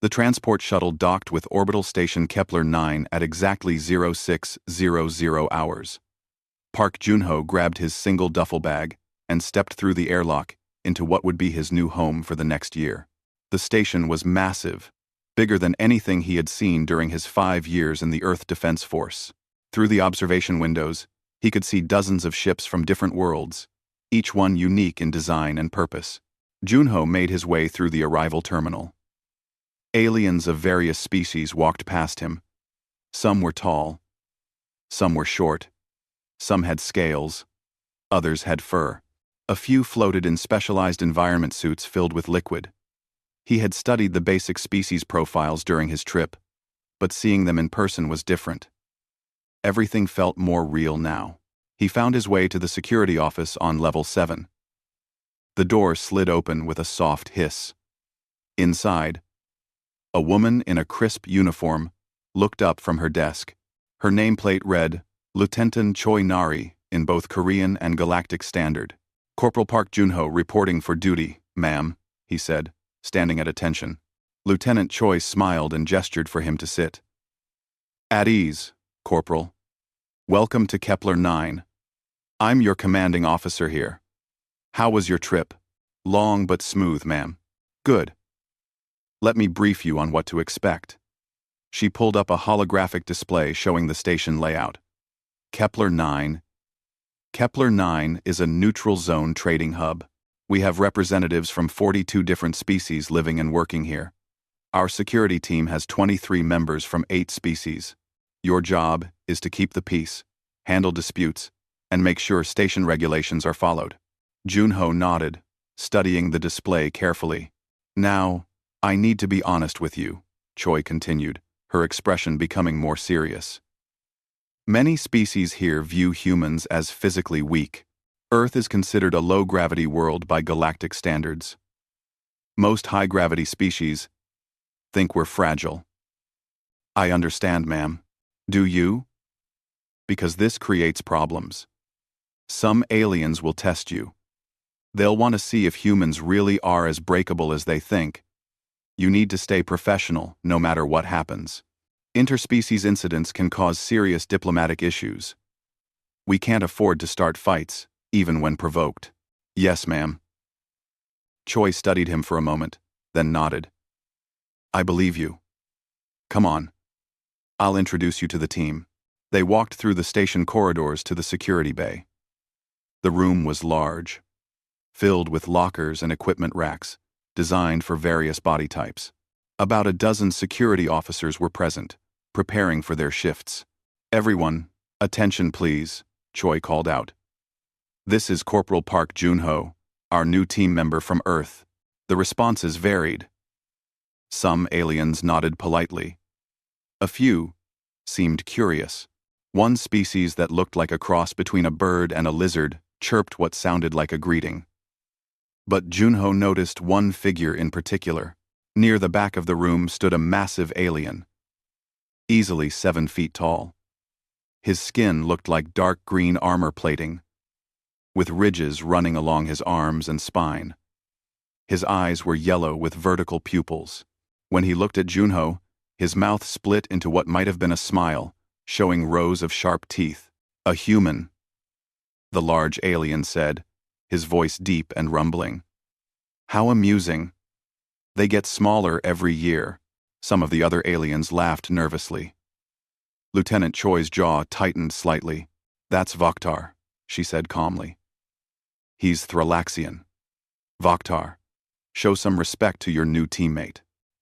The transport shuttle docked with orbital station Kepler-9 at exactly 0600 hours. Park Junho grabbed his single duffel bag and stepped through the airlock into what would be his new home for the next year. The station was massive, bigger than anything he had seen during his 5 years in the Earth Defense Force. Through the observation windows, he could see dozens of ships from different worlds, each one unique in design and purpose. Junho made his way through the arrival terminal. Aliens of various species walked past him. Some were tall, some were short, some had scales, others had fur. A few floated in specialized environment suits filled with liquid. He had studied the basic species profiles during his trip, but seeing them in person was different. Everything felt more real now. He found his way to the security office on level 7. The door slid open with a soft hiss. Inside, a woman in a crisp uniform looked up from her desk. Her nameplate read, Lieutenant Choi Nari, in both Korean and Galactic Standard. Corporal Park Junho reporting for duty, ma'am, he said, standing at attention. Lieutenant Choi smiled and gestured for him to sit. At ease, Corporal. Welcome to Kepler-9. I'm your commanding officer here. How was your trip? Long but smooth, ma'am. Good. Let me brief you on what to expect. She pulled up a holographic display showing the station layout. Kepler-9. Kepler-9 is a neutral zone trading hub. We have representatives from 42 different species living and working here. Our security team has 23 members from 8 species. Your job is to keep the peace, handle disputes, and make sure station regulations are followed. Junho nodded, studying the display carefully. Now, I need to be honest with you, Choi continued, her expression becoming more serious. Many species here view humans as physically weak. Earth is considered a low-gravity world by galactic standards. Most high-gravity species think we're fragile. I understand, ma'am. Do you? Because this creates problems. Some aliens will test you. They'll want to see if humans really are as breakable as they think. You need to stay professional, no matter what happens. Interspecies incidents can cause serious diplomatic issues. We can't afford to start fights, even when provoked. Yes, ma'am. Choi studied him for a moment, then nodded. I believe you. Come on. I'll introduce you to the team. They walked through the station corridors to the security bay. The room was large, filled with lockers and equipment racks, designed for various body types. About a dozen security officers were present, preparing for their shifts. Everyone, attention please, Choi called out. This is Corporal Park Junho, our new team member from Earth. The responses varied. Some aliens nodded politely. A few seemed curious. One species that looked like a cross between a bird and a lizard chirped what sounded like a greeting. But Junho noticed one figure in particular. Near the back of the room stood a massive alien, easily 7 feet tall. His skin looked like dark green armor plating, with ridges running along his arms and spine. His eyes were yellow with vertical pupils. When he looked at Junho, his mouth split into what might have been a smile, showing rows of sharp teeth. A human, the large alien said, his voice deep and rumbling. How amusing. They get smaller every year. Some of the other aliens laughed nervously. Lieutenant Choi's jaw tightened slightly. That's Vokhtar, she said calmly. He's Thrallaxian. Vokhtar, show some respect to your new teammate.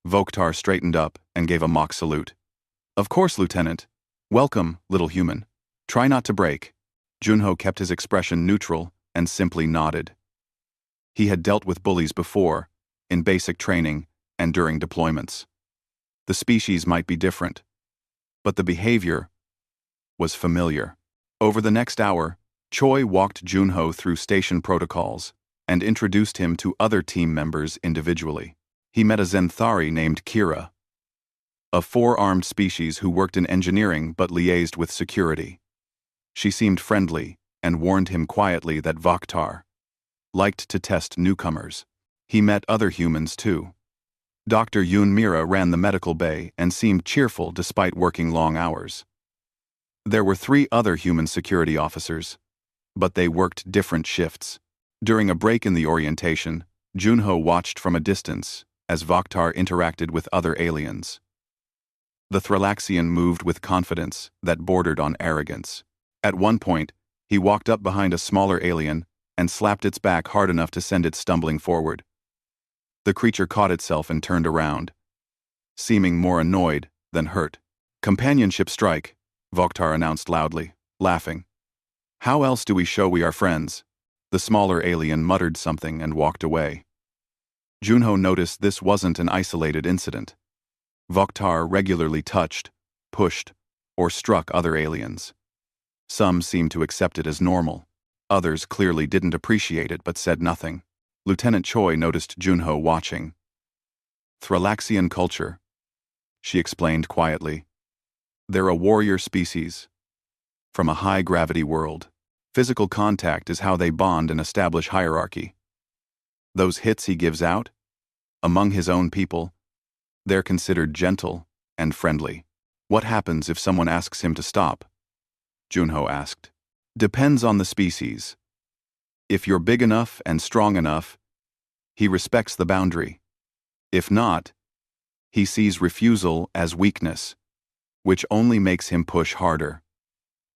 Vokhtar straightened up and gave a mock salute. Of course, Lieutenant. Welcome, little human. Try not to break. Junho kept his expression neutral and simply nodded. He had dealt with bullies before, in basic training and during deployments. The species might be different, but the behavior was familiar. Over the next hour, Choi walked Junho through station protocols and introduced him to other team members individually. He met a Zenthari named Kira, a 4-armed species who worked in engineering but liaised with security. She seemed friendly and warned him quietly that Vokhtar liked to test newcomers. He met other humans too. Dr. Yoon Mira ran the medical bay and seemed cheerful despite working long hours. There were 3 other human security officers, but they worked different shifts. During a break in the orientation, Junho watched from a distance as Vokhtar interacted with other aliens. The Thralaxian moved with confidence that bordered on arrogance. At one point, he walked up behind a smaller alien and slapped its back hard enough to send it stumbling forward. The creature caught itself and turned around, seeming more annoyed than hurt. "Companionship strike," Vokhtar announced loudly, laughing. "How else do we show we are friends?" The smaller alien muttered something and walked away. Junho noticed this wasn't an isolated incident. Vokhtar regularly touched, pushed, or struck other aliens. Some seemed to accept it as normal. Others clearly didn't appreciate it but said nothing. Lieutenant Choi noticed Junho watching. "Thralaxian culture," she explained quietly. "They're a warrior species. From a high-gravity world. Physical contact is how they bond and establish hierarchy. Those hits he gives out, among his own people, they're considered gentle and friendly." "What happens if someone asks him to stop?" Junho asked. "Depends on the species. If you're big enough and strong enough, he respects the boundary. If not, he sees refusal as weakness, which only makes him push harder."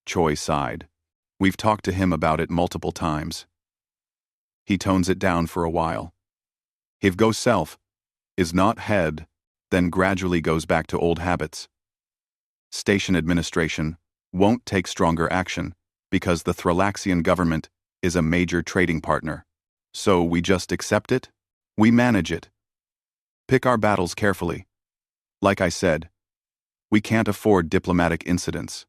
Choi sighed. "We've talked to him about it multiple times. He tones it down for a while. If go self is not head, then gradually goes back to old habits. Station administration won't take stronger action because the Thralaxian government is a major trading partner. So we just accept it? We manage it. Pick our battles carefully. Like I said, we can't afford diplomatic incidents."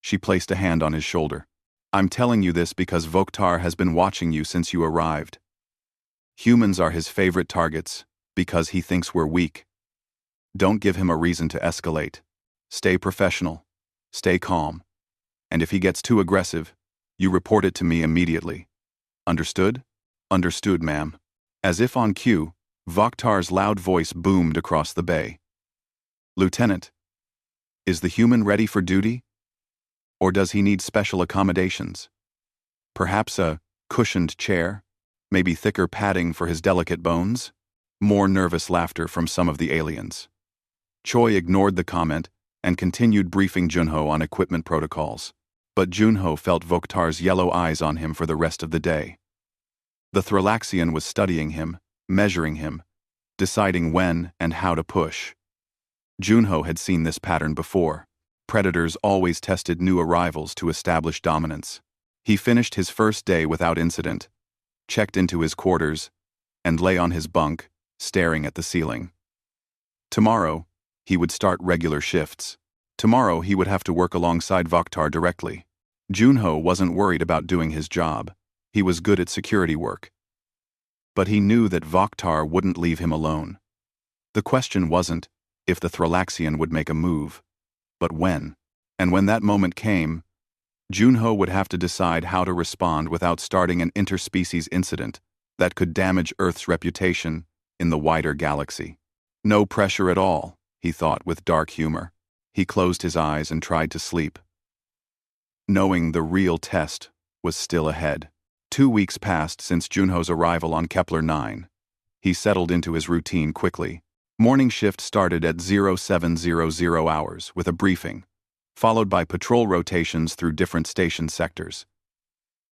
She placed a hand on his shoulder. "I'm telling you this because Vokhtar has been watching you since you arrived. Humans are his favorite targets because he thinks we're weak. Don't give him a reason to escalate. Stay professional. Stay calm. And if he gets too aggressive, you report it to me immediately. Understood?" "Understood, ma'am." As if on cue, Vokhtar's loud voice boomed across the bay. "Lieutenant, is the human ready for duty? Or does he need special accommodations? Perhaps a cushioned chair? Maybe thicker padding for his delicate bones?" More nervous laughter from some of the aliens. Choi ignored the comment and continued briefing Junho on equipment protocols. But Junho felt Vokhtar's yellow eyes on him for the rest of the day. The Thralaxian was studying him, measuring him, deciding when and how to push. Junho had seen this pattern before. Predators always tested new arrivals to establish dominance. He finished his first day without incident, checked into his quarters, and lay on his bunk, staring at the ceiling. Tomorrow, he would start regular shifts. Tomorrow he would have to work alongside Vokhtar directly. Junho wasn't worried about doing his job. He was good at security work. But he knew that Vokhtar wouldn't leave him alone. The question wasn't if the Thralaxian would make a move, but when. And when that moment came, Junho would have to decide how to respond without starting an interspecies incident that could damage Earth's reputation in the wider galaxy. No pressure at all, he thought with dark humor. He closed his eyes and tried to sleep, knowing the real test was still ahead. 2 weeks passed since Junho's arrival on Kepler 9. He settled into his routine quickly. Morning shift started at 0700 hours with a briefing, followed by patrol rotations through different station sectors.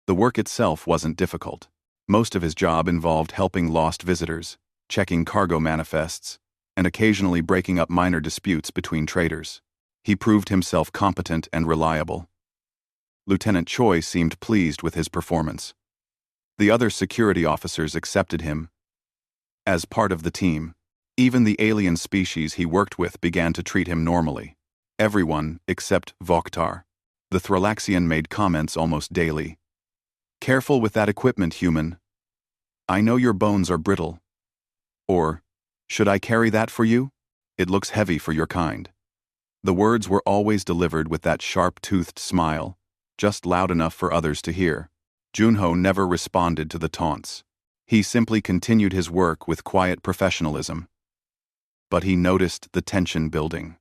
The work itself wasn't difficult. Most of his job involved helping lost visitors, checking cargo manifests, and occasionally breaking up minor disputes between traders. He proved himself competent and reliable. Lieutenant Choi seemed pleased with his performance. The other security officers accepted him as part of the team. Even the alien species he worked with began to treat him normally. Everyone except Vokhtar. The Thralaxian made comments almost daily. "Careful with that equipment, human. I know your bones are brittle." Or, "Should I carry that for you? It looks heavy for your kind." The words were always delivered with that sharp-toothed smile, just loud enough for others to hear. Junho never responded to the taunts. He simply continued his work with quiet professionalism. but he noticed the tension building.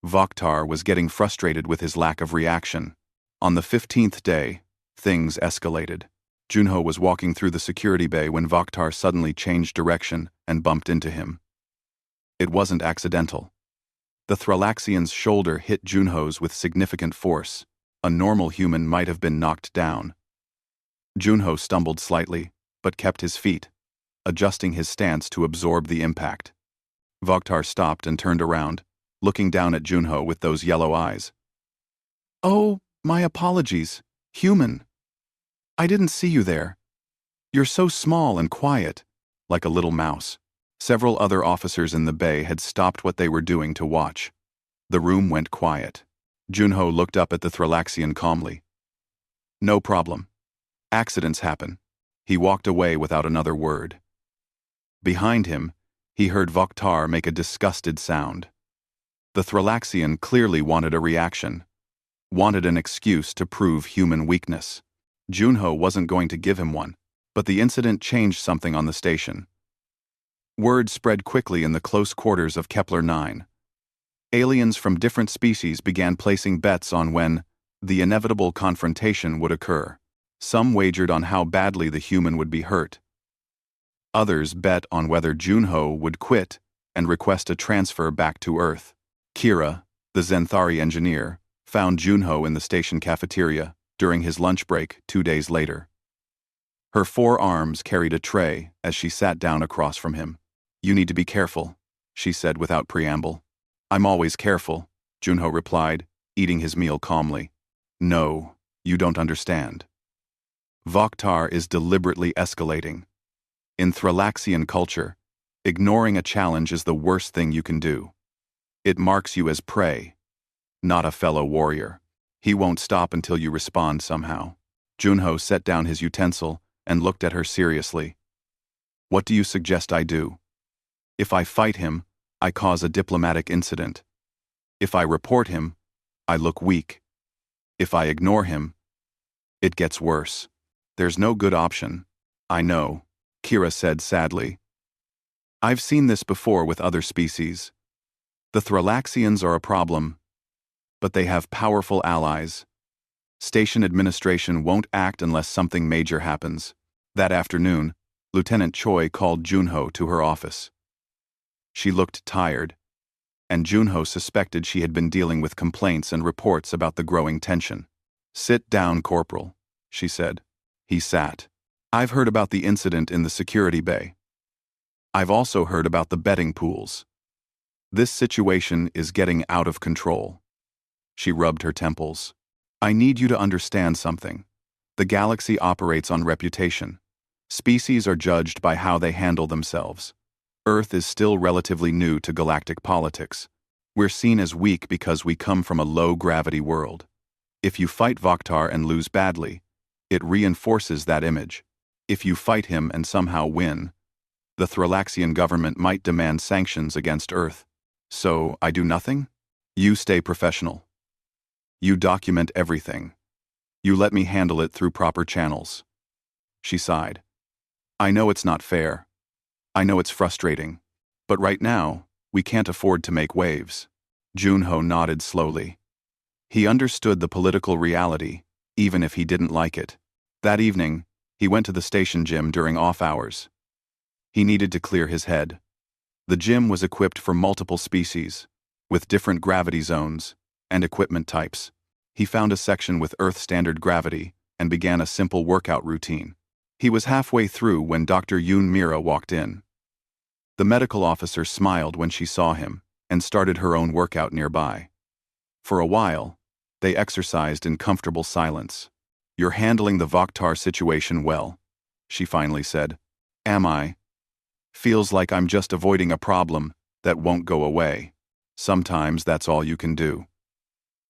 Vokhtar was getting frustrated with his lack of reaction. On the 15th day, things escalated. Junho was walking through the security bay when Vokhtar suddenly changed direction and bumped into him. It wasn't accidental. The Thrallaxian's shoulder hit Junho's with significant force. A normal human might have been knocked down. Junho stumbled slightly, but kept his feet, adjusting his stance to absorb the impact. Vokhtar stopped and turned around, looking down at Junho with those yellow eyes. "Oh, my apologies, human. I didn't see you there. You're so small and quiet, like a little mouse." Several other officers in the bay had stopped what they were doing to watch. The room went quiet. Junho looked up at the Thrallaxian calmly. "No problem. Accidents happen." He walked away without another word. Behind him, he heard Vokhtar make a disgusted sound. The Thrallaxian clearly wanted a reaction, wanted an excuse to prove human weakness. Junho wasn't going to give him one, but the incident changed something on the station. Word spread quickly in the close quarters of Kepler-9. Aliens from different species began placing bets on when the inevitable confrontation would occur. Some wagered on how badly the human would be hurt. Others bet on whether Junho would quit and request a transfer back to Earth. Kira, the Zenthari engineer, found Junho in the station cafeteria during his lunch break 2 days later. Her 4 arms carried a tray as she sat down across from him. "You need to be careful," she said without preamble. "I'm always careful," Junho replied, eating his meal calmly. "No, you don't understand. Vokhtar is deliberately escalating. In Thrallaxian culture, ignoring a challenge is the worst thing you can do. It marks you as prey, not a fellow warrior. He won't stop until you respond somehow." Junho set down his utensil and looked at her seriously. "What do you suggest I do? If I fight him, I cause a diplomatic incident. If I report him, I look weak. If I ignore him, it gets worse. There's no good option." "I know," Kira said sadly. "I've seen this before with other species. The Thrallaxians are a problem, but they have powerful allies. Station administration won't act unless something major happens." That afternoon, Lieutenant Choi called Junho to her office. She looked tired, and Junho suspected she had been dealing with complaints and reports about the growing tension. "Sit down, Corporal," she said. He sat. "I've heard about the incident in the security bay. I've also heard about the betting pools. This situation is getting out of control." She rubbed her temples. "I need you to understand something. The galaxy operates on reputation. Species are judged by how they handle themselves. Earth is still relatively new to galactic politics. We're seen as weak because we come from a low-gravity world. If you fight Vokhtar and lose badly, it reinforces that image. If you fight him and somehow win, the Thrallaxian government might demand sanctions against Earth. So, I do nothing? You stay professional. You document everything. You let me handle it through proper channels." She sighed. "I know it's not fair. I know it's frustrating. But right now, we can't afford to make waves." Junho nodded slowly. He understood the political reality, even if he didn't like it. That evening, he went to the station gym during off hours. He needed to clear his head. The gym was equipped for multiple species, with different gravity zones and equipment types. He found a section with Earth-standard gravity and began a simple workout routine. He was halfway through when Dr. Yoon Mira walked in. The medical officer smiled when she saw him and started her own workout nearby. For a while, they exercised in comfortable silence. "You're handling the Vokhtar situation well," she finally said. "Am I? Feels like I'm just avoiding a problem that won't go away. Sometimes that's all you can do."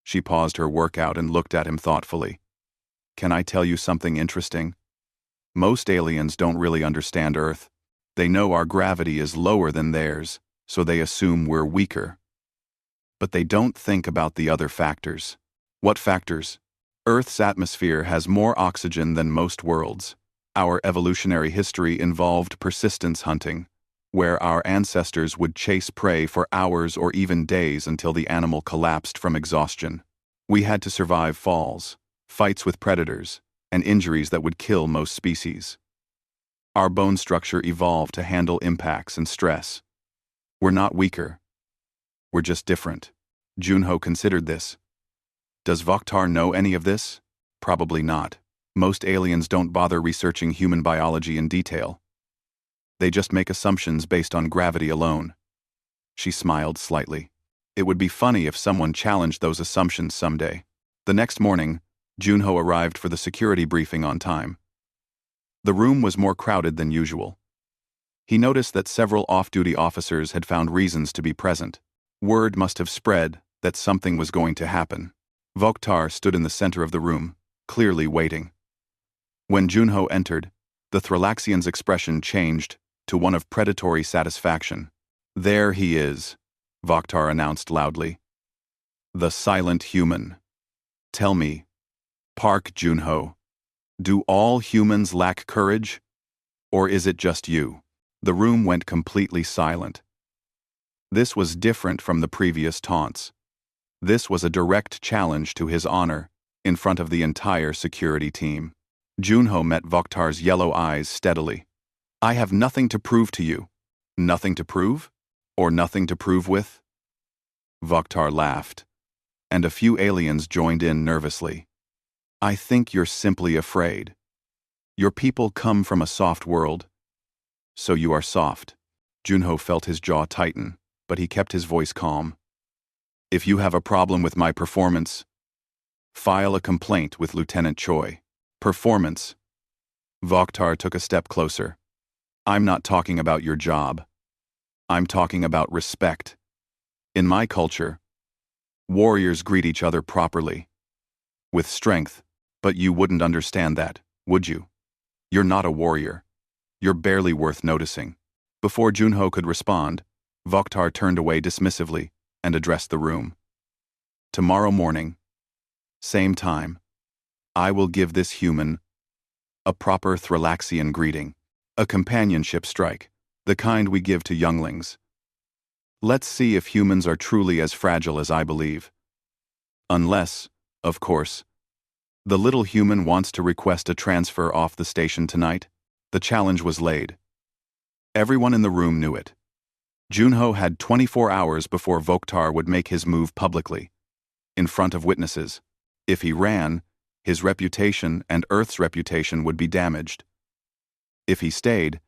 She paused her workout and looked at him thoughtfully. "Can I tell you something interesting? Most aliens don't really understand Earth. They know our gravity is lower than theirs, so they assume we're weaker. But they don't think about the other factors." "What factors?" "Earth's atmosphere has more oxygen than most worlds. Our evolutionary history involved persistence hunting. where our ancestors would chase prey for hours or even days until the animal collapsed from exhaustion. We had to survive falls, fights with predators, and injuries that would kill most species. Our bone structure evolved to handle impacts and stress. We're not weaker. We're just different. Junho considered this. Does Vokhtar know any of this? Probably not. Most aliens don't bother researching human biology in detail. They just make assumptions based on gravity alone. She smiled slightly. It would be funny if someone challenged those assumptions someday. The next morning, Junho arrived for the security briefing on time. The room was more crowded than usual. He noticed that several off-duty officers had found reasons to be present. Word must have spread that something was going to happen. Vokhtar stood in the center of the room, clearly waiting. When Junho entered, the Thrallaxian's expression changed to one of predatory satisfaction. There he is, Vokhtar announced loudly. The silent human. Tell me, Park Junho, do all humans lack courage? Or is it just you? The room went completely silent. This was different from the previous taunts. This was a direct challenge to his honor in front of the entire security team. Junho met Vokhtar's yellow eyes steadily. I have nothing to prove to you. Nothing to prove? Or nothing to prove with? Vokhtar laughed, and a few aliens joined in nervously. I think you're simply afraid. Your people come from a soft world, so you are soft. Junho felt his jaw tighten, but he kept his voice calm. If you have a problem with my performance, file a complaint with Lieutenant Choi. Performance. Vokhtar took a step closer. I'm not talking about your job. I'm talking about respect. In my culture, warriors greet each other properly, with strength, but you wouldn't understand that, would you? You're not a warrior. You're barely worth noticing. Before Junho could respond, Vokhtar turned away dismissively and addressed the room. Tomorrow morning, same time, I will give this human a proper Thrallaxian greeting, a companionship strike, the kind we give to younglings. Let's see if humans are truly as fragile as I believe. Unless, of course, the little human wants to request a transfer off the station tonight. The challenge was laid. Everyone in the room knew it. Junho had 24 hours before Vokhtar would make his move publicly, in front of witnesses. If he ran, his reputation and Earth's reputation would be damaged. If he stayed,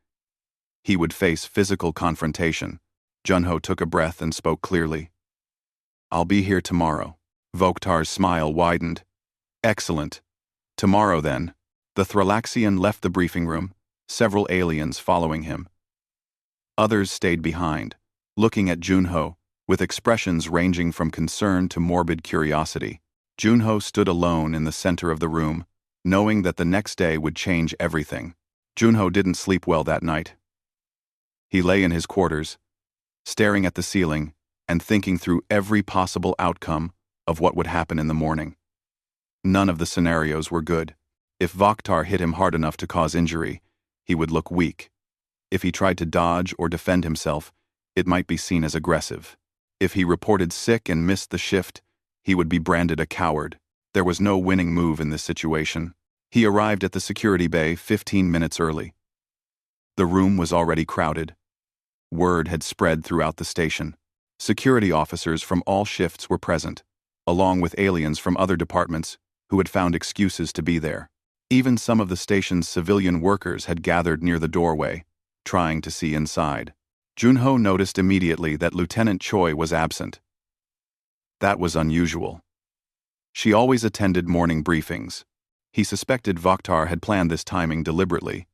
he would face physical confrontation. Junho took a breath and spoke clearly. I'll be here tomorrow. Vokhtar's smile widened. Excellent. Tomorrow then. The Thrallaxian left the briefing room, several aliens following him. Others stayed behind, looking at Junho, with expressions ranging from concern to morbid curiosity. Junho stood alone in the center of the room, knowing that the next day would change everything. Junho didn't sleep well that night. He lay in his quarters, staring at the ceiling and thinking through every possible outcome of what would happen in the morning. None of the scenarios were good. If Vokhtar hit him hard enough to cause injury, he would look weak. If he tried to dodge or defend himself, it might be seen as aggressive. If he reported sick and missed the shift, he would be branded a coward. There was no winning move in this situation. He arrived at the security bay 15 minutes early. The room was already crowded. Word had spread throughout the station. Security officers from all shifts were present, along with aliens from other departments who had found excuses to be there. Even some of the station's civilian workers had gathered near the doorway, trying to see inside. Junho noticed immediately that Lieutenant Choi was absent. That was unusual. She always attended morning briefings. He suspected Vokhtar had planned this timing deliberately,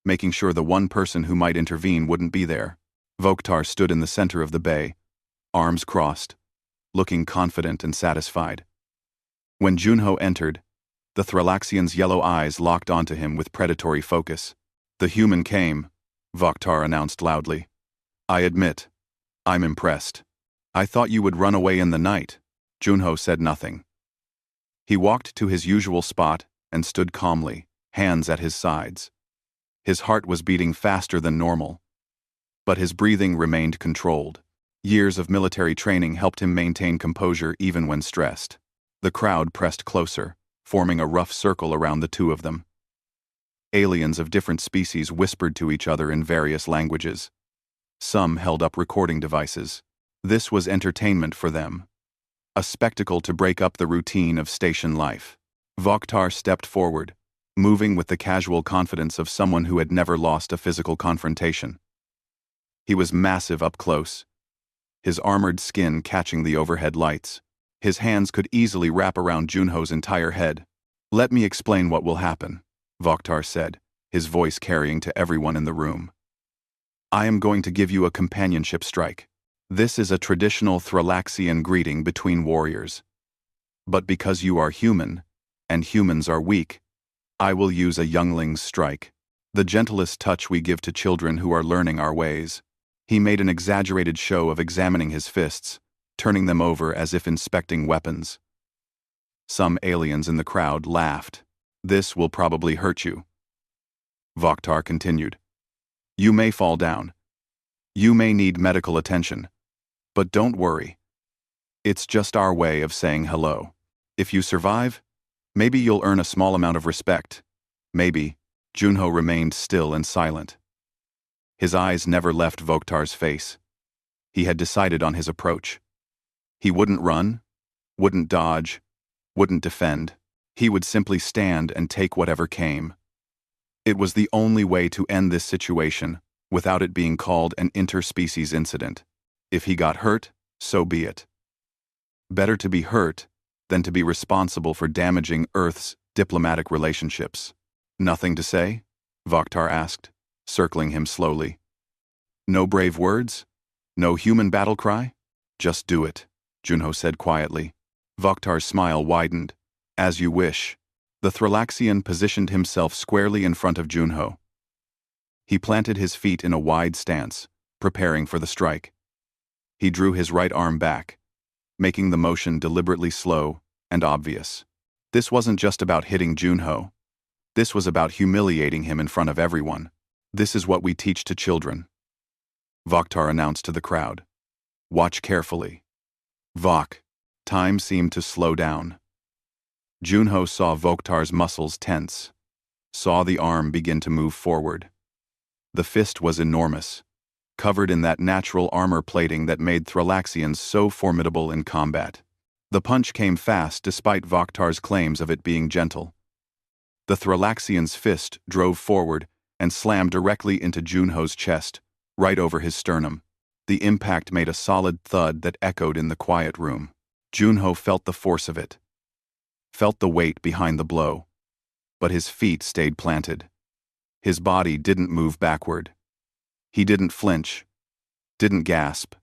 making sure the one person who might intervene wouldn't be there. Vokhtar stood in the center of the bay, arms crossed, looking confident and satisfied. When Junho entered, the Thrallaxian's yellow eyes locked onto him with predatory focus. The human came, Vokhtar announced loudly. I admit, I'm impressed. I thought you would run away in the night. Junho said nothing. He walked to his usual spot and stood calmly, hands at his sides. His heart was beating faster than normal. But his breathing remained controlled. Years of military training helped him maintain composure even when stressed. The crowd pressed closer, forming a rough circle around the two of them. Aliens of different species whispered to each other in various languages. Some held up recording devices. This was entertainment for them, a spectacle to break up the routine of station life. Vokhtar stepped forward, moving with the casual confidence of someone who had never lost a physical confrontation. He was massive up close, his armored skin catching the overhead lights. His hands could easily wrap around Junho's entire head. "Let me explain what will happen," Vokhtar said, his voice carrying to everyone in the room. "I am going to give you a companionship strike. This is a traditional Thrallaxian greeting between warriors. But because you are human, and humans are weak, I will use a youngling's strike, the gentlest touch we give to children who are learning our ways." He made an exaggerated show of examining his fists, turning them over as if inspecting weapons. Some aliens in the crowd laughed. "This will probably hurt you." Vokhtar continued. "You may fall down. You may need medical attention. But don't worry. It's just our way of saying hello. If you survive, maybe you'll earn a small amount of respect. Maybe." Junho remained still and silent. His eyes never left Vokhtar's face. He had decided on his approach. He wouldn't run, wouldn't dodge, wouldn't defend. He would simply stand and take whatever came. It was the only way to end this situation without it being called an interspecies incident. If he got hurt, so be it. Better to be hurt than to be responsible for damaging Earth's diplomatic relationships. "Nothing to say?" Vokhtar asked, circling him slowly. "No brave words? No human battle cry?" "Just do it," Junho said quietly. Vokhtar's smile widened. "As you wish." The Thrallaxian positioned himself squarely in front of Junho. He planted his feet in a wide stance, preparing for the strike. He drew his right arm back, making the motion deliberately slow and obvious. This wasn't just about hitting Junho. This was about humiliating him in front of everyone. "This is what we teach to children," Vokhtar announced to the crowd. "Watch carefully." Vok. Time seemed to slow down. Junho saw Vokhtar's muscles tense, saw the arm begin to move forward. The fist was enormous, covered in that natural armor plating that made Thrallaxians so formidable in combat. The punch came fast despite Vokhtar's claims of it being gentle. The Thrallaxian's fist drove forward and slammed directly into Junho's chest, right over his sternum. The impact made a solid thud that echoed in the quiet room. Junho felt the force of it, felt the weight behind the blow, but his feet stayed planted. His body didn't move backward. He didn't flinch, didn't gasp,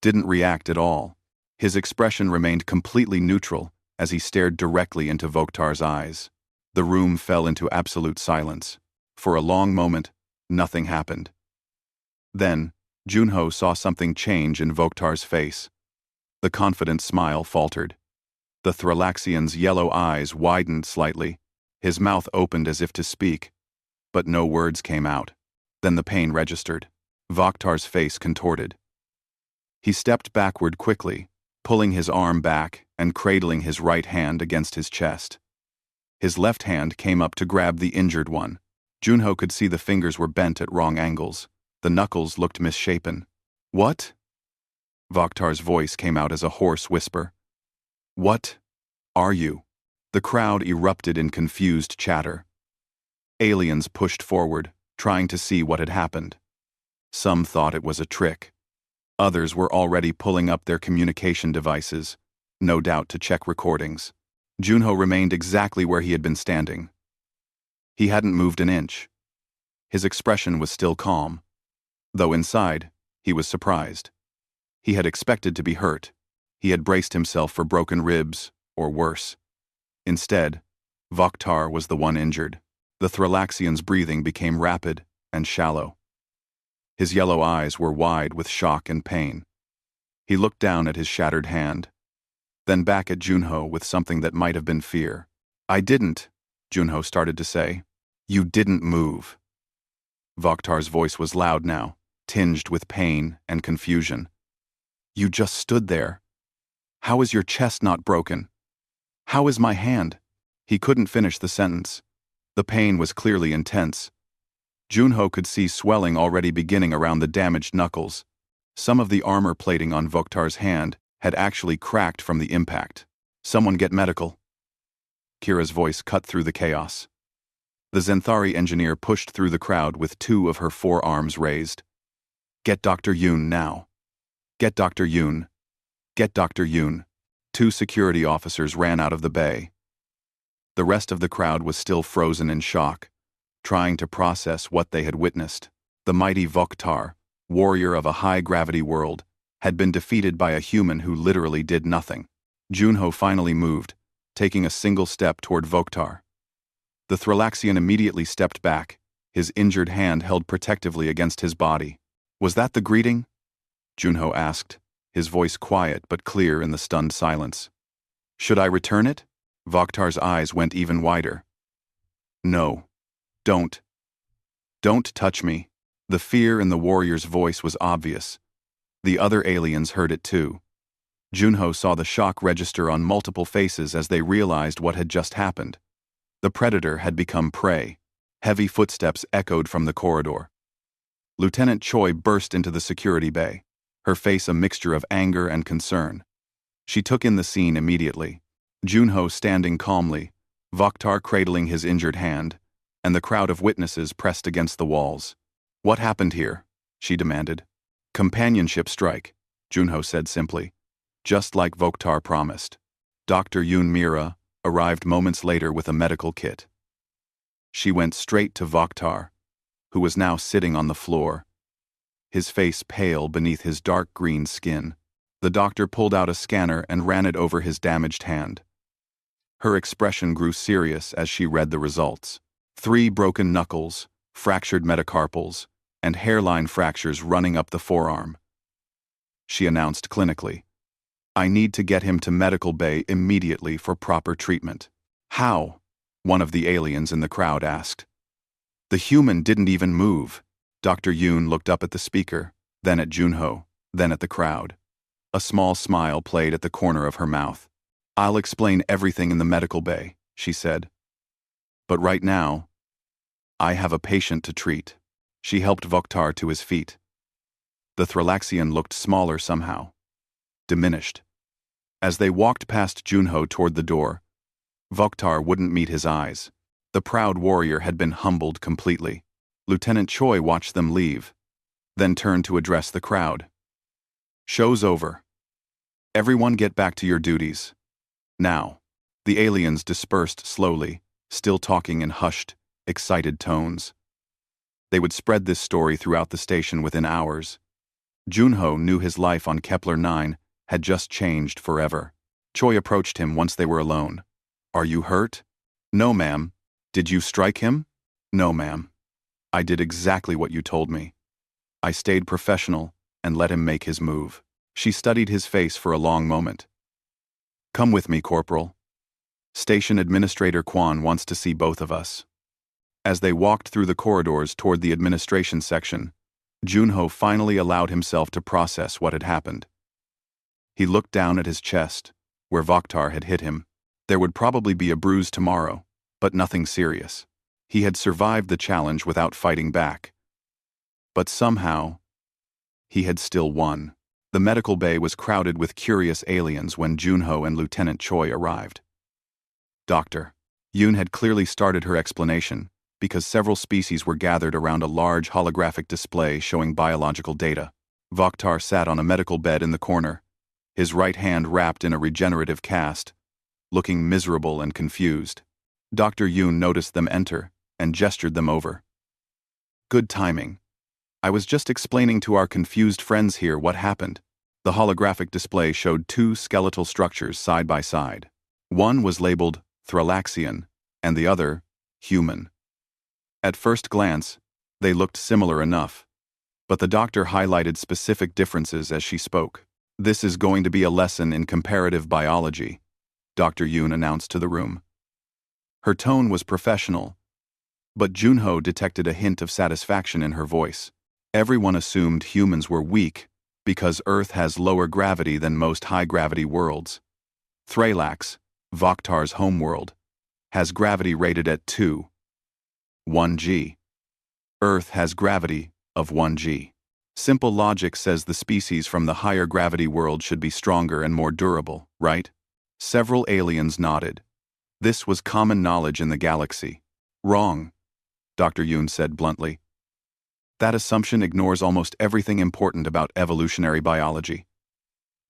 didn't react at all. His expression remained completely neutral as he stared directly into Vokhtar's eyes. The room fell into absolute silence. For a long moment, nothing happened. Then, Junho saw something change in Vokhtar's face. The confident smile faltered. The Thrallaxian's yellow eyes widened slightly. His mouth opened as if to speak, but no words came out. Then the pain registered. Vokhtar's face contorted. He stepped backward quickly, pulling his arm back and cradling his right hand against his chest. His left hand came up to grab the injured one. Junho could see the fingers were bent at wrong angles. The knuckles looked misshapen. "What?" Vokhtar's voice came out as a hoarse whisper. "What are you?" The crowd erupted in confused chatter. Aliens pushed forward, trying to see what had happened. Some thought it was a trick. Others were already pulling up their communication devices, no doubt to check recordings. Junho remained exactly where he had been standing. He hadn't moved an inch. His expression was still calm, though inside, he was surprised. He had expected to be hurt. He had braced himself for broken ribs, or worse. Instead, Vokhtar was the one injured. The Thrallaxian's breathing became rapid and shallow. His yellow eyes were wide with shock and pain. He looked down at his shattered hand, then back at Junho with something that might have been fear. "I didn't," Junho started to say. "You didn't move." Vokhtar's voice was loud now, tinged with pain and confusion. You just stood there. How is your chest not broken? How is my hand? He couldn't finish the sentence. The pain was clearly intense. Junho could see swelling already beginning around the damaged knuckles. Some of the armor plating on Voktar's hand had actually cracked from the impact. Someone get medical. Kira's voice cut through the chaos. The Zenthari engineer pushed through the crowd with 2 of her 4 arms raised. Get Dr. Yoon now. Get Dr. Yoon. Get Dr. Yoon. 2 security officers ran out of the bay. The rest of the crowd was still frozen in shock, trying to process what they had witnessed. The mighty Voktar, warrior of a high-gravity world, had been defeated by a human who literally did nothing. Junho finally moved, taking a single step toward Voktar. The Thrillaxian immediately stepped back, his injured hand held protectively against his body. Was that the greeting? Junho asked, his voice quiet but clear in the stunned silence. Should I return it? Voktar's eyes went even wider. No. Don't. Don't touch me. The fear in the warrior's voice was obvious. The other aliens heard it too. Junho saw the shock register on multiple faces as they realized what had just happened. The predator had become prey. Heavy footsteps echoed from the corridor. Lieutenant Choi burst into the security bay, her face a mixture of anger and concern. She took in the scene immediately. Junho standing calmly, Voktar cradling his injured hand, and the crowd of witnesses pressed against the walls. What happened here? She demanded. Companionship strike, Junho said simply, just like Voktar promised. Dr. Yoon Mira arrived moments later with a medical kit. She went straight to Voktar, who was now sitting on the floor, his face pale beneath his dark green skin. The doctor pulled out a scanner and ran it over his damaged hand. Her expression grew serious as she read the results. 3 broken knuckles, fractured metacarpals, and hairline fractures running up the forearm. She announced clinically, I need to get him to medical bay immediately for proper treatment. How? One of the aliens in the crowd asked. The human didn't even move. Dr. Yoon looked up at the speaker, then at Junho, then at the crowd. A small smile played at the corner of her mouth. I'll explain everything in the medical bay, she said. But right now, I have a patient to treat. She helped Voktar to his feet. The Thrillaxian looked smaller somehow, diminished. As they walked past Junho toward the door, Voktar wouldn't meet his eyes. The proud warrior had been humbled completely. Lieutenant Choi watched them leave, then turned to address the crowd. Show's over. Everyone get back to your duties. Now. The aliens dispersed slowly, still talking in hushed, excited tones. They would spread this story throughout the station within hours. Junho knew his life on Kepler 9 had just changed forever. Choi approached him once they were alone. Are you hurt? No, ma'am. Did you strike him? No, ma'am. I did exactly what you told me. I stayed professional and let him make his move. She studied his face for a long moment. Come with me, Corporal. Station Administrator Kwan wants to see both of us. As they walked through the corridors toward the administration section, Junho finally allowed himself to process what had happened. He looked down at his chest, where Voktar had hit him. There would probably be a bruise tomorrow, but nothing serious. He had survived the challenge without fighting back. But somehow, he had still won. The medical bay was crowded with curious aliens when Junho and Lieutenant Choi arrived. Doctor. Yoon had clearly started her explanation, because several species were gathered around a large holographic display showing biological data. Voktar sat on a medical bed in the corner, his right hand wrapped in a regenerative cast, looking miserable and confused. Dr. Yoon noticed them enter and gestured them over. Good timing. I was just explaining to our confused friends here what happened. The holographic display showed 2 skeletal structures side by side. One was labeled Thrillaxian, and the other, human. At first glance, they looked similar enough, but the doctor highlighted specific differences as she spoke. This is going to be a lesson in comparative biology, Dr. Yoon announced to the room. Her tone was professional, but Junho detected a hint of satisfaction in her voice. Everyone assumed humans were weak because Earth has lower gravity than most high-gravity worlds. Thralax, Vokhtar's homeworld, has gravity rated at 2.1 g. Earth has gravity of 1 g. Simple logic says the species from the higher gravity world should be stronger and more durable, right? Several aliens nodded. This was common knowledge in the galaxy. Wrong, Dr. Yoon said bluntly. That assumption ignores almost everything important about evolutionary biology.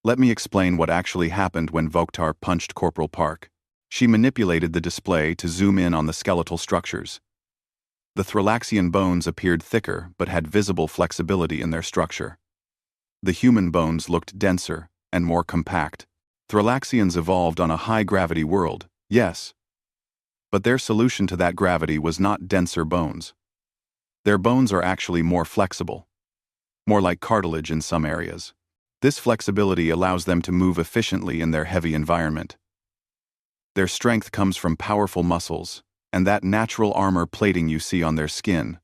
Let me explain what actually happened when Vokhtar punched Corporal Park. She manipulated the display to zoom in on the skeletal structures. The Thralaxian bones appeared thicker but had visible flexibility in their structure. The human bones looked denser and more compact. Thralaxians evolved on a high-gravity world, yes. But their solution to that gravity was not denser bones. Their bones are actually more flexible, more like cartilage in some areas. This flexibility allows them to move efficiently in their heavy environment. Their strength comes from powerful muscles, and that natural armor plating you see on their skin,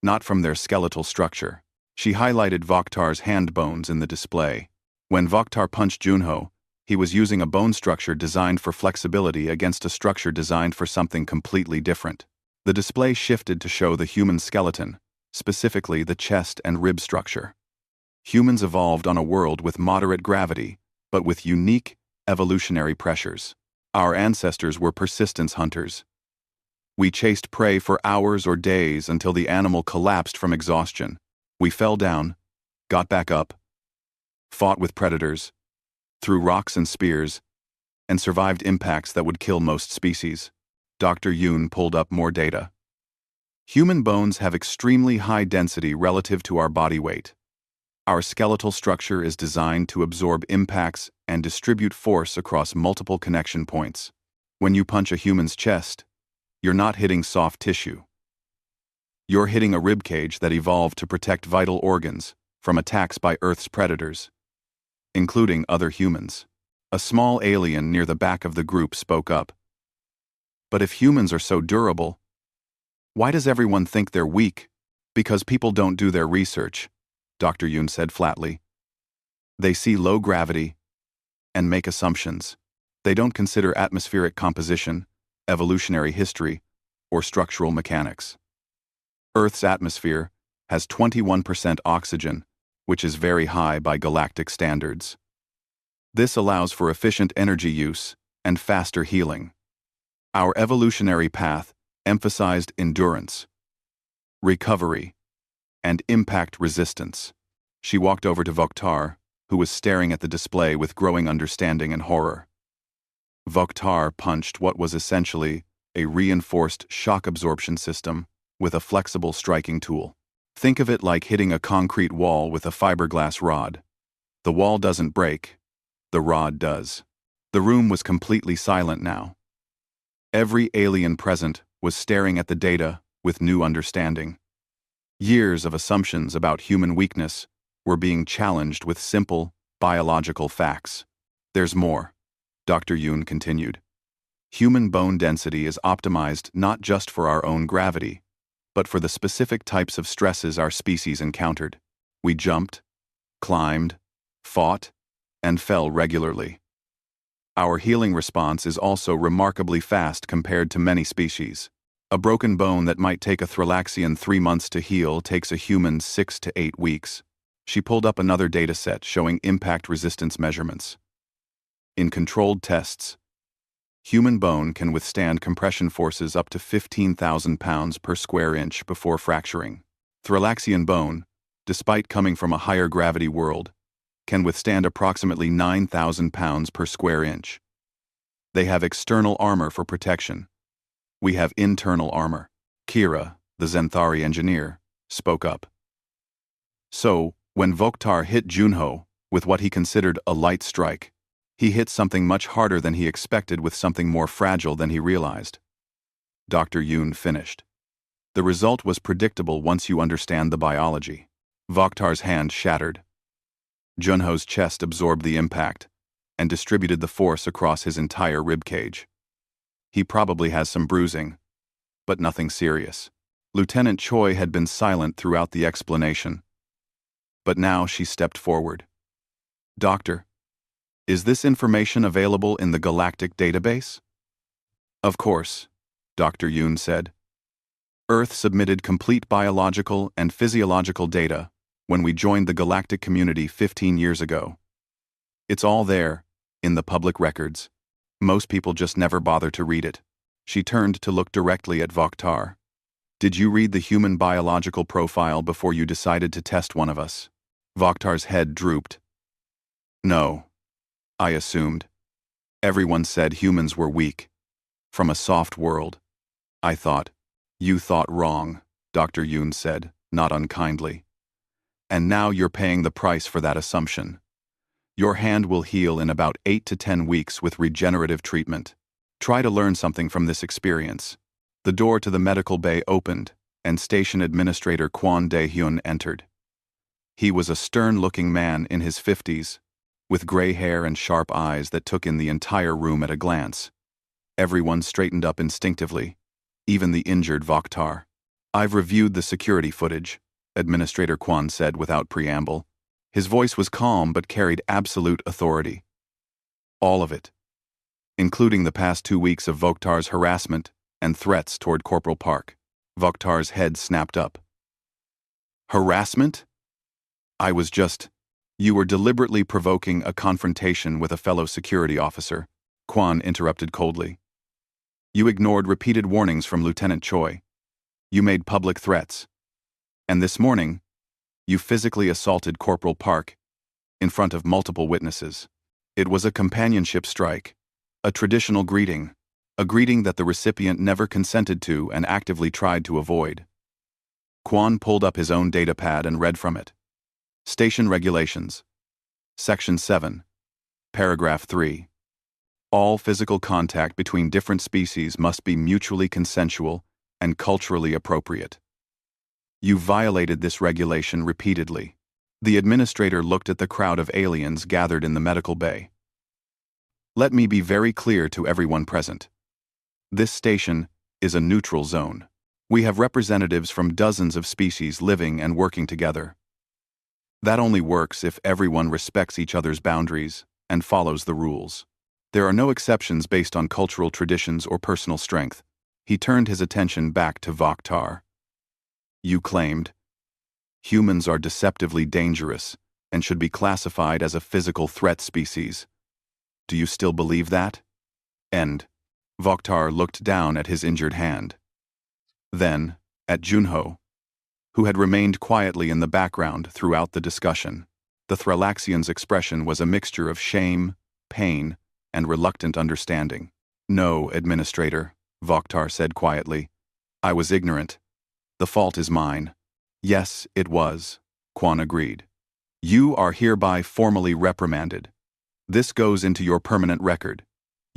not from their skeletal structure. She highlighted Vokhtar's hand bones in the display. When Vokhtar punched Junho, he was using a bone structure designed for flexibility against a structure designed for something completely different. The display shifted to show the human skeleton, specifically the chest and rib structure. Humans evolved on a world with moderate gravity, but with unique evolutionary pressures. Our ancestors were persistence hunters. We chased prey for hours or days until the animal collapsed from exhaustion. We fell down, got back up, fought with predators, threw rocks and spears, and survived impacts that would kill most species. Dr. Yoon pulled up more data. Human bones have extremely high density relative to our body weight. Our skeletal structure is designed to absorb impacts and distribute force across multiple connection points. When you punch a human's chest, you're not hitting soft tissue. You're hitting a ribcage that evolved to protect vital organs from attacks by Earth's predators, including other humans. A small alien near the back of the group spoke up. But if humans are so durable, why does everyone think they're weak? Because people don't do their research, Dr. Yoon said flatly. They see low gravity and make assumptions. They don't consider atmospheric composition, evolutionary history, or structural mechanics. Earth's atmosphere has 21% oxygen, which is very high by galactic standards. This allows for efficient energy use and faster healing. Our evolutionary path emphasized endurance, recovery, and impact resistance. She walked over to Vokhtar, who was staring at the display with growing understanding and horror. Vokhtar punched what was essentially a reinforced shock absorption system with a flexible striking tool. Think of it like hitting a concrete wall with a fiberglass rod. The wall doesn't break, the rod does. The room was completely silent now. Every alien present was staring at the data with new understanding. Years of assumptions about human weakness were being challenged with simple, biological facts. There's more, Dr. Yoon continued. Human bone density is optimized not just for our own gravity, but for the specific types of stresses our species encountered. We jumped, climbed, fought, and fell regularly. Our healing response is also remarkably fast compared to many species. A broken bone that might take a Thralaxian 3 months to heal takes a human 6 to 8 weeks. She pulled up another dataset showing impact resistance measurements. In controlled tests, human bone can withstand compression forces up to 15,000 pounds per square inch before fracturing. Thralaxian bone, despite coming from a higher gravity world, can withstand approximately 9,000 pounds per square inch. They have external armor for protection. We have internal armor. Kira, the Zenthari engineer, spoke up. So, when Vokhtar hit Junho with what he considered a light strike, he hit something much harder than he expected with something more fragile than he realized. Dr. Yoon finished. The result was predictable once you understand the biology. Vokhtar's hand shattered. Junho's chest absorbed the impact and distributed the force across his entire ribcage. He probably has some bruising, but nothing serious. Lieutenant Choi had been silent throughout the explanation, but now she stepped forward. Doctor, is this information available in the Galactic database? Of course, Dr. Yoon said. Earth submitted complete biological and physiological data when we joined the Galactic community 15 years ago. It's all there, in the public records. Most people just never bother to read it. She turned to look directly at Vokhtar. Did you read the human biological profile before you decided to test one of us? Vokhtar's head drooped. No, I assumed. Everyone said humans were weak. From a soft world. I thought. You thought wrong, Dr. Yoon said, not unkindly. And now you're paying the price for that assumption. Your hand will heal in about 8 to 10 weeks with regenerative treatment. Try to learn something from this experience. The door to the medical bay opened, and Station Administrator Kwon Dae-hyun entered. He was a stern-looking man in his 50s, with gray hair and sharp eyes that took in the entire room at a glance. Everyone straightened up instinctively, even the injured Vokhtar. I've reviewed the security footage, Administrator Kwon said without preamble. His voice was calm but carried absolute authority. All of it, including the past 2 weeks of Vokhtar's harassment and threats toward Corporal Park. Vokhtar's head snapped up. Harassment? You were deliberately provoking a confrontation with a fellow security officer, Kwon interrupted coldly. You ignored repeated warnings from Lieutenant Choi. You made public threats. And this morning, you physically assaulted Corporal Park in front of multiple witnesses. It was a companionship strike, a traditional greeting, a greeting that the recipient never consented to and actively tried to avoid. Kwon pulled up his own datapad and read from it. Station Regulations. Section 7. Paragraph 3. All physical contact between different species must be mutually consensual and culturally appropriate. You violated this regulation repeatedly. The administrator looked at the crowd of aliens gathered in the medical bay. Let me be very clear to everyone present. This station is a neutral zone. We have representatives from dozens of species living and working together. That only works if everyone respects each other's boundaries and follows the rules. There are no exceptions based on cultural traditions or personal strength. He turned his attention back to Vokhtar. You claimed, humans are deceptively dangerous and should be classified as a physical threat species. Do you still believe that? End. Vokhtar looked down at his injured hand. Then, at Junho, who had remained quietly in the background throughout the discussion. The Thrallaxian's expression was a mixture of shame, pain, and reluctant understanding. No, Administrator, Vokhtar said quietly. I was ignorant. The fault is mine. Yes, it was, Kwon agreed. You are hereby formally reprimanded. This goes into your permanent record.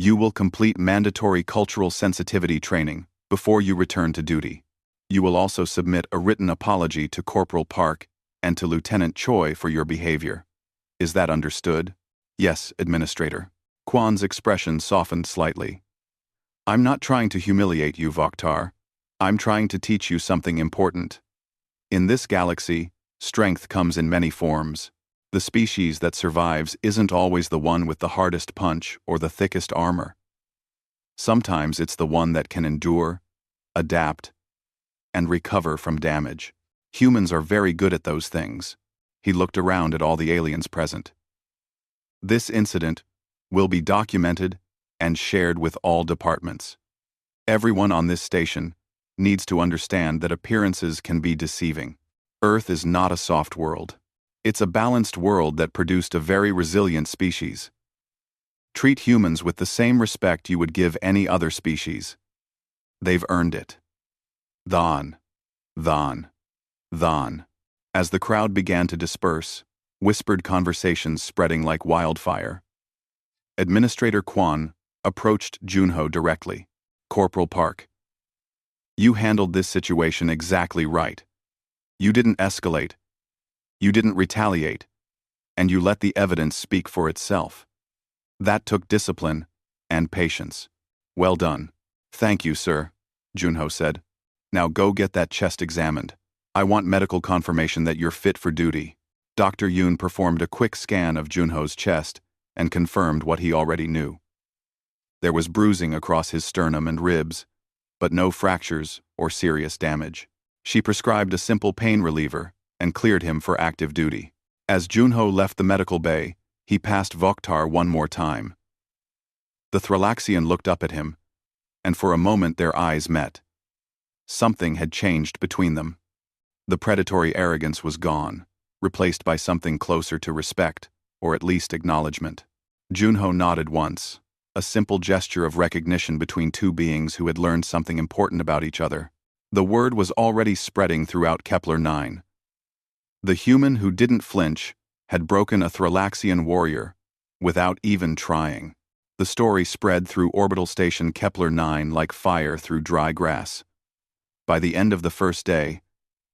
You will complete mandatory cultural sensitivity training before you return to duty. You will also submit a written apology to Corporal Park and to Lieutenant Choi for your behavior. Is that understood? Yes, Administrator. Kwon's expression softened slightly. I'm not trying to humiliate you, Vokhtar. I'm trying to teach you something important. In this galaxy, strength comes in many forms. The species that survives isn't always the one with the hardest punch or the thickest armor. Sometimes it's the one that can endure, adapt, and recover from damage. Humans are very good at those things. He looked around at all the aliens present. This incident will be documented and shared with all departments. Everyone on this station needs to understand that appearances can be deceiving. Earth is not a soft world. It's a balanced world that produced a very resilient species. Treat humans with the same respect you would give any other species. They've earned it. Than. As the crowd began to disperse, whispered conversations spreading like wildfire. Administrator Kwon approached Junho directly. Corporal Park. You handled this situation exactly right. You didn't escalate. You didn't retaliate. And you let the evidence speak for itself. That took discipline and patience. Well done. Thank you, sir, Junho said. Now go get that chest examined. I want medical confirmation that you're fit for duty. Dr. Yoon performed a quick scan of Junho's chest and confirmed what he already knew. There was bruising across his sternum and ribs, but no fractures or serious damage. She prescribed a simple pain reliever and cleared him for active duty. As Junho left the medical bay, he passed Vokhtar one more time. The Thrallaxian looked up at him, and for a moment their eyes met. Something had changed between them. The predatory arrogance was gone, replaced by something closer to respect, or at least acknowledgement. Junho nodded once, a simple gesture of recognition between two beings who had learned something important about each other. The word was already spreading throughout Kepler 9. The human who didn't flinch had broken a Thrallaxian warrior, without even trying. The story spread through orbital station Kepler 9 like fire through dry grass. By the end of the first day,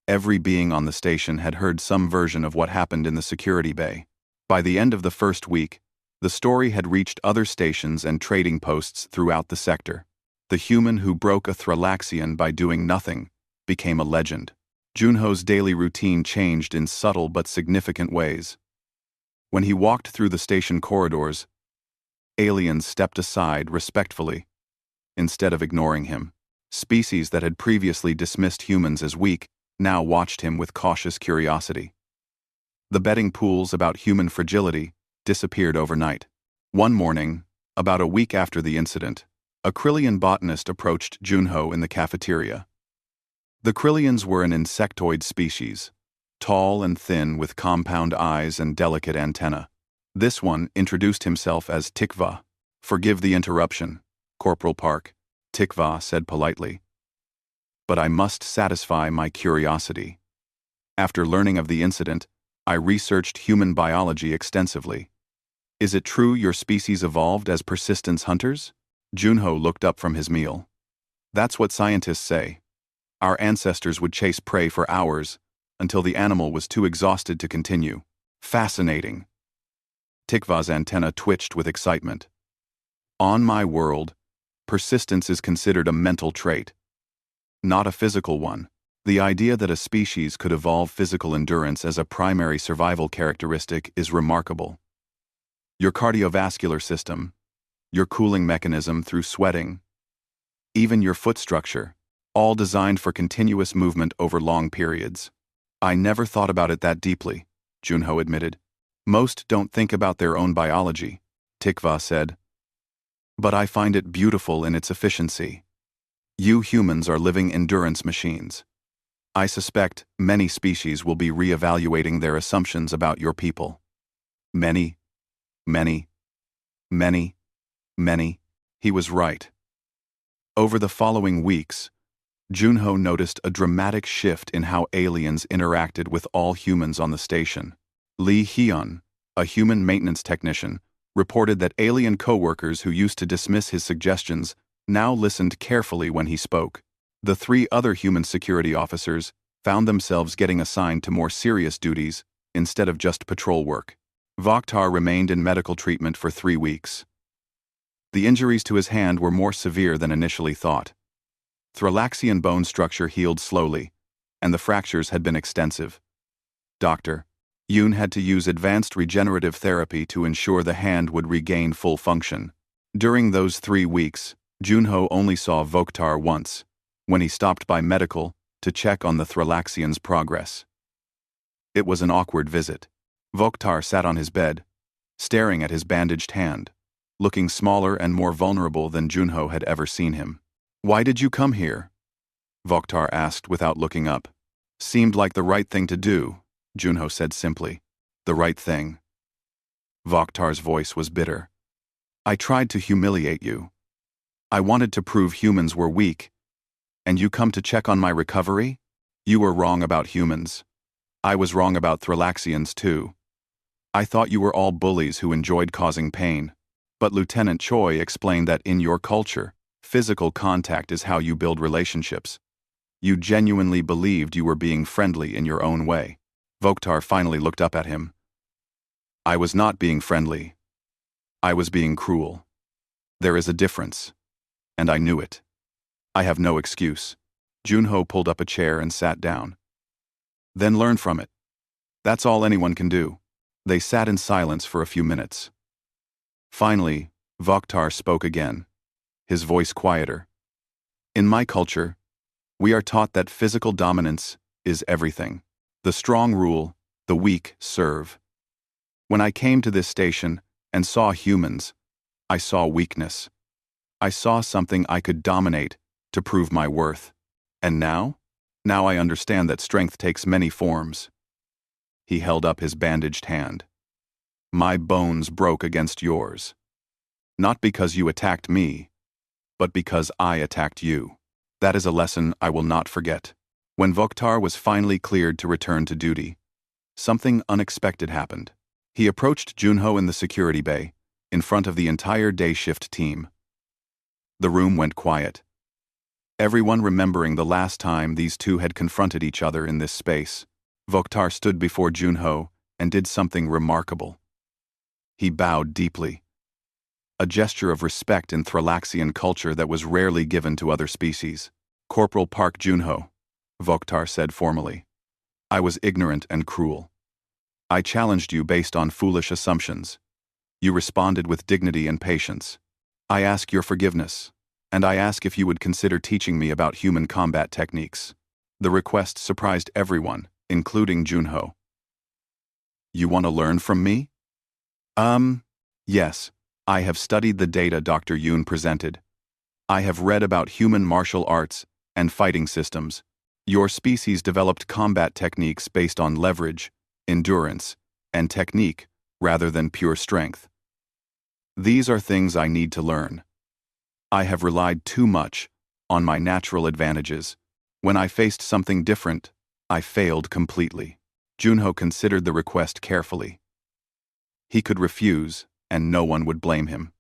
every being on the station had heard some version of what happened in the security bay. By the end of the first week, the story had reached other stations and trading posts throughout the sector. The human who broke a Thrallaxian by doing nothing became a legend. Junho's daily routine changed in subtle but significant ways. When he walked through the station corridors, aliens stepped aside respectfully, instead of ignoring him. Species that had previously dismissed humans as weak now watched him with cautious curiosity. The betting pools about human fragility disappeared overnight. One morning, about a week after the incident, a Krillian botanist approached Junho in the cafeteria. The Krillians were an insectoid species, tall and thin with compound eyes and delicate antennae. This one introduced himself as Tikva. "Forgive the interruption, Corporal Park," Tikva said politely. "But I must satisfy my curiosity. After learning of the incident, I researched human biology extensively. Is it true your species evolved as persistence hunters?" Junho looked up from his meal. "That's what scientists say. Our ancestors would chase prey for hours until the animal was too exhausted to continue. Fascinating." Tikva's antenna twitched with excitement. "On my world, persistence is considered a mental trait, not a physical one. The idea that a species could evolve physical endurance as a primary survival characteristic is remarkable. Your cardiovascular system, your cooling mechanism through sweating, even your foot structure, all designed for continuous movement over long periods. I never thought about it that deeply," Junho admitted. "Most don't think about their own biology," Tikva said. "But I find it beautiful in its efficiency. You humans are living endurance machines. I suspect many species will be re-evaluating their assumptions about your people." Many. He was right. Over the following weeks, Junho noticed a dramatic shift in how aliens interacted with all humans on the station. Lee Hyun, a human maintenance technician, reported that alien co-workers who used to dismiss his suggestions now listened carefully when he spoke. The three other human security officers found themselves getting assigned to more serious duties instead of just patrol work. Vokhtar remained in medical treatment for 3 weeks. The injuries to his hand were more severe than initially thought. Thrallaxian bone structure healed slowly, and the fractures had been extensive. Dr. Yoon had to use advanced regenerative therapy to ensure the hand would regain full function. During those 3 weeks, Junho only saw Vokhtar once, when he stopped by medical to check on the Thrallaxian's progress. It was an awkward visit. Vokhtar sat on his bed, staring at his bandaged hand, looking smaller and more vulnerable than Junho had ever seen him. "Why did you come here?" Vokhtar asked without looking up. "Seemed like the right thing to do," Junho said simply. "The right thing." Vokhtar's voice was bitter. "I tried to humiliate you. I wanted to prove humans were weak. And you come to check on my recovery? You were wrong about humans. I was wrong about Thrallaxians too. I thought you were all bullies who enjoyed causing pain. But Lieutenant Choi explained that in your culture, physical contact is how you build relationships. You genuinely believed you were being friendly in your own way." Vokhtar finally looked up at him. "I was not being friendly. I was being cruel. There is a difference. And I knew it. I have no excuse." Junho pulled up a chair and sat down. Then learn from it. That's all anyone can do. They sat in silence for a few minutes. Finally, Vokhtar spoke again, his voice quieter. In my culture, we are taught that physical dominance is everything. The strong rule, the weak serve. When I came to this station and saw humans, I saw weakness. I saw something I could dominate to prove my worth. And now? Now I understand that strength takes many forms. He held up his bandaged hand. My bones broke against yours. Not because you attacked me, but because I attacked you. That is a lesson I will not forget. When Vokhtar was finally cleared to return to duty, something unexpected happened. He approached Junho in the security bay, in front of the entire day shift team. The room went quiet. Everyone remembering the last time these two had confronted each other in this space. Vokhtar stood before Junho and did something remarkable. He bowed deeply. A gesture of respect in Thrallaxian culture that was rarely given to other species. Corporal Park Junho, Vokhtar said formally. I was ignorant and cruel. I challenged you based on foolish assumptions. You responded with dignity and patience. I ask your forgiveness, and I ask if you would consider teaching me about human combat techniques. The request surprised everyone, including Junho. You want to learn from me? Yes. I have studied the data Dr. Yoon presented. I have read about human martial arts and fighting systems. Your species developed combat techniques based on leverage, endurance, and technique rather than pure strength. These are things I need to learn. I have relied too much on my natural advantages. When I faced something different, I failed completely. Junho considered the request carefully. He could refuse, and no one would blame him.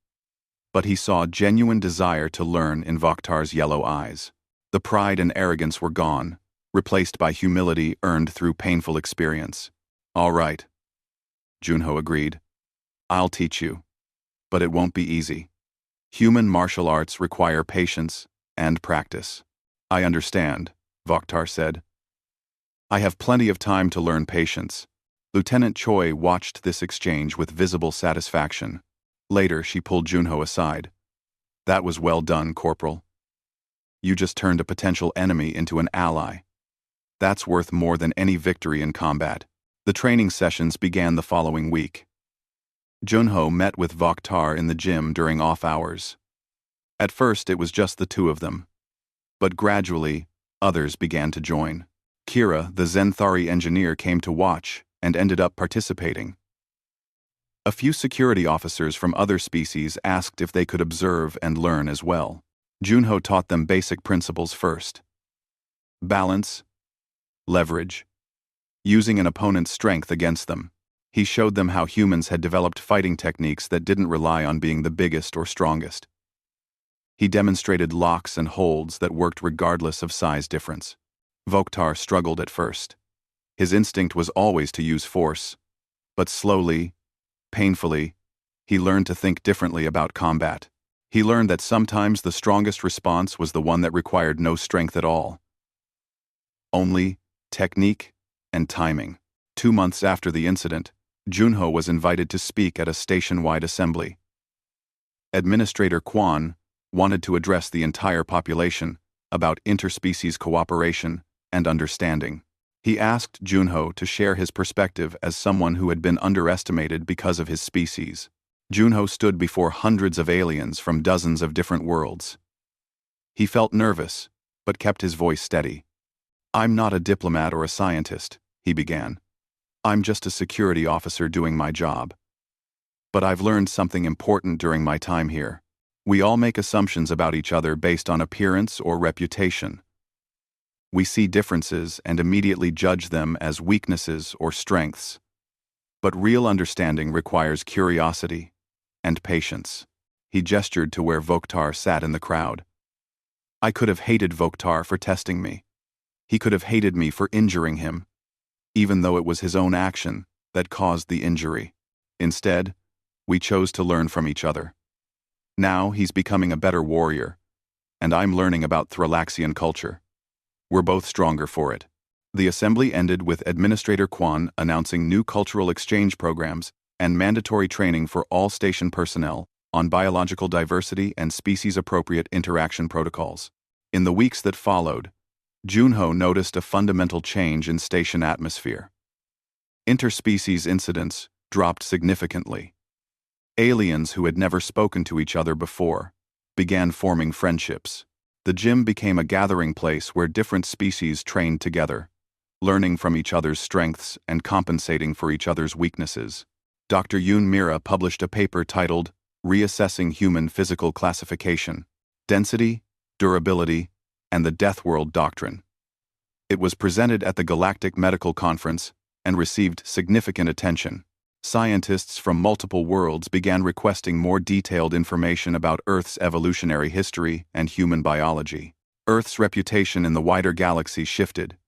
But he saw genuine desire to learn in Vokhtar's yellow eyes. The pride and arrogance were gone, replaced by humility earned through painful experience. All right, Junho agreed. I'll teach you. But it won't be easy. Human martial arts require patience and practice. I understand, Vokhtar said. I have plenty of time to learn patience. Lieutenant Choi watched this exchange with visible satisfaction. Later, she pulled Junho aside. That was well done, Corporal. You just turned a potential enemy into an ally. That's worth more than any victory in combat. The training sessions began the following week. Junho met with Vokhtar in the gym during off hours. At first, it was just the two of them. But gradually, others began to join. Kira, the Zenthari engineer, came to watch and ended up participating. A few security officers from other species asked if they could observe and learn as well. Junho taught them basic principles first. Balance, leverage, using an opponent's strength against them. He showed them how humans had developed fighting techniques that didn't rely on being the biggest or strongest. He demonstrated locks and holds that worked regardless of size difference. Vokhtar struggled at first. His instinct was always to use force, but slowly, painfully, he learned to think differently about combat. He learned that sometimes the strongest response was the one that required no strength at all. Only technique and timing. 2 months after the incident, Junho was invited to speak at a station-wide assembly. Administrator Kwan wanted to address the entire population about interspecies cooperation and understanding. He asked Junho to share his perspective as someone who had been underestimated because of his species. Junho stood before hundreds of aliens from dozens of different worlds. He felt nervous, but kept his voice steady. I'm not a diplomat or a scientist, he began. I'm just a security officer doing my job. But I've learned something important during my time here. We all make assumptions about each other based on appearance or reputation. We see differences and immediately judge them as weaknesses or strengths. But real understanding requires curiosity and patience. He gestured to where Vokhtar sat in the crowd. I could have hated Vokhtar for testing me. He could have hated me for injuring him, even though it was his own action that caused the injury. Instead, we chose to learn from each other. Now he's becoming a better warrior, and I'm learning about Thrallaxian culture. We're both stronger for it. The assembly ended with Administrator Kwan announcing new cultural exchange programs and mandatory training for all station personnel on biological diversity and species-appropriate interaction protocols. In the weeks that followed, Junho noticed a fundamental change in station atmosphere. Interspecies incidents dropped significantly. Aliens who had never spoken to each other before began forming friendships. The gym became a gathering place where different species trained together, learning from each other's strengths and compensating for each other's weaknesses. Dr. Yoon Mira published a paper titled Reassessing Human Physical Classification, Density, Durability, and the Death World Doctrine. It was presented at the Galactic Medical Conference and received significant attention. Scientists from multiple worlds began requesting more detailed information about Earth's evolutionary history and human biology. Earth's reputation in the wider galaxy shifted.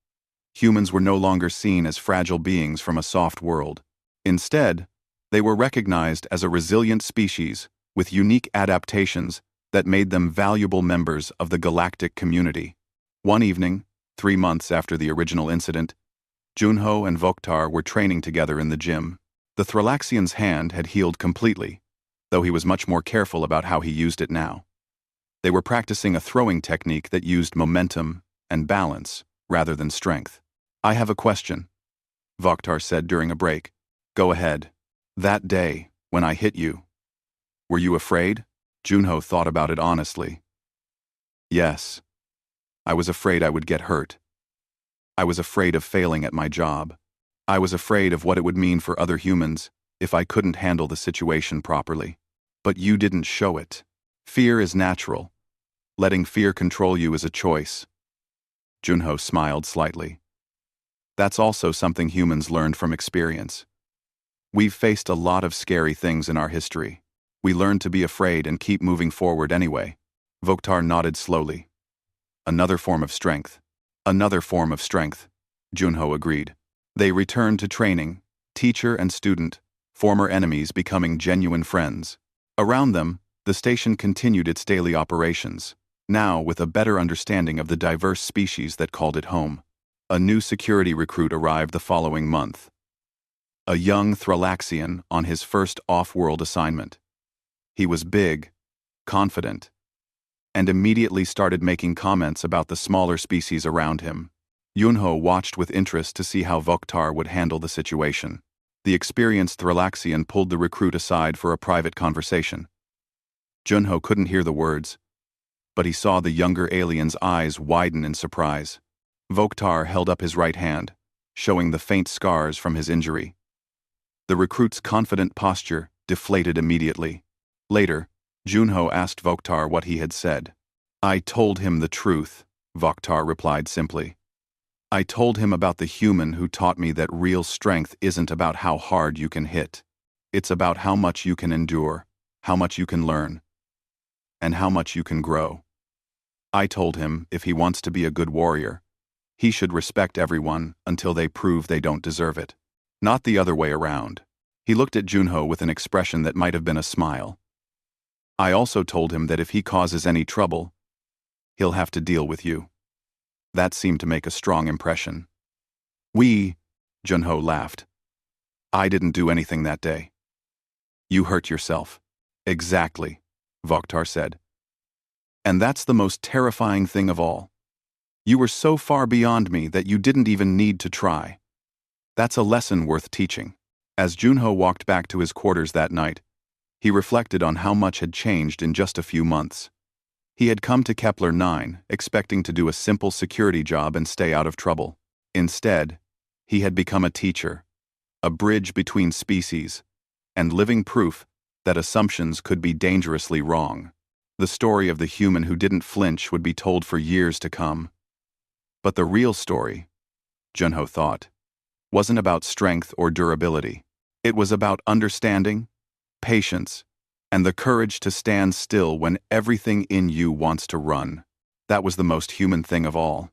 Humans were no longer seen as fragile beings from a soft world. Instead, they were recognized as a resilient species with unique adaptations that made them valuable members of the galactic community. One evening, 3 months after the original incident, Junho and Voktar were training together in the gym. The Thrallaxian's hand had healed completely, though he was much more careful about how he used it now. They were practicing a throwing technique that used momentum and balance rather than strength. "I have a question," Voktar said during a break. "Go ahead. That day, when I hit you, were you afraid?" Junho thought about it honestly. "Yes. I was afraid I would get hurt. I was afraid of failing at my job. I was afraid of what it would mean for other humans if I couldn't handle the situation properly. But you didn't show it. Fear is natural. Letting fear control you is a choice." Junho smiled slightly. "That's also something humans learned from experience. We've faced a lot of scary things in our history. We learned to be afraid and keep moving forward anyway." Voktar nodded slowly. "Another form of strength. Another form of strength," Junho agreed. They returned to training, teacher and student, former enemies becoming genuine friends. Around them, the station continued its daily operations, now with a better understanding of the diverse species that called it home. A new security recruit arrived the following month. A young Thrallaxian on his first off-world assignment. He was big, confident, and immediately started making comments about the smaller species around him. Junho watched with interest to see how Voktar would handle the situation. The experienced Thrallaxian pulled the recruit aside for a private conversation. Junho couldn't hear the words, but he saw the younger alien's eyes widen in surprise. Voktar held up his right hand, showing the faint scars from his injury. The recruit's confident posture deflated immediately. Later, Junho asked Voktar what he had said. "I told him the truth," Voktar replied simply. "I told him about the human who taught me that real strength isn't about how hard you can hit. It's about how much you can endure, how much you can learn, and how much you can grow. I told him if he wants to be a good warrior, he should respect everyone until they prove they don't deserve it. Not the other way around." He looked at Junho with an expression that might have been a smile. "I also told him that if he causes any trouble, he'll have to deal with you." That seemed to make a strong impression. Junho laughed. "I didn't do anything that day." "You hurt yourself." "Exactly," Voktar said. "And that's the most terrifying thing of all. You were so far beyond me that you didn't even need to try. That's a lesson worth teaching." As Junho walked back to his quarters that night, he reflected on how much had changed in just a few months. He had come to Kepler 9 expecting to do a simple security job and stay out of trouble. Instead, he had become a teacher, a bridge between species, and living proof that assumptions could be dangerously wrong. The story of the human who didn't flinch would be told for years to come. But the real story, Junho thought, wasn't about strength or durability. It was about understanding, patience, and the courage to stand still when everything in you wants to run. That was the most human thing of all.